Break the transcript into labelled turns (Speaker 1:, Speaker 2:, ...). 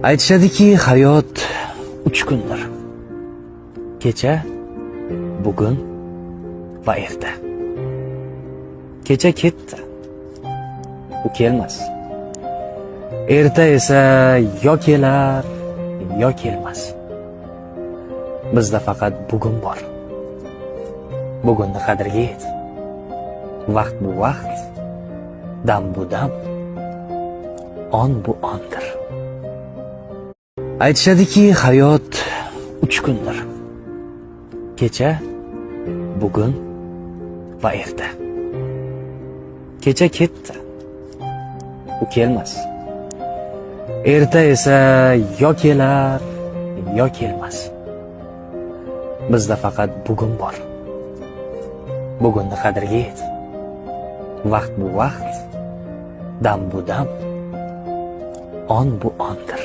Speaker 1: Aytishadiki, hayot 3 kundir. Kecha, bugun va erta. Kecha ketdi. U kelmas. Erta esa yo kelar, yo kelmas. Bizda faqat bugun bor. Bugunni qadriga yet. Vaqt bu vaqt, dam bu dam, on bu ondir. Aytishadiki, hayot 3 kundir. Kecha, bugun va erta. Kecha ketdi. U kelmas. Erta esa yo kelar, yo kelmas. Bizda faqat bugun bor. Bugunni qadriga yet. Vaqt bu vaqt, dam bu dam, on bu ondir.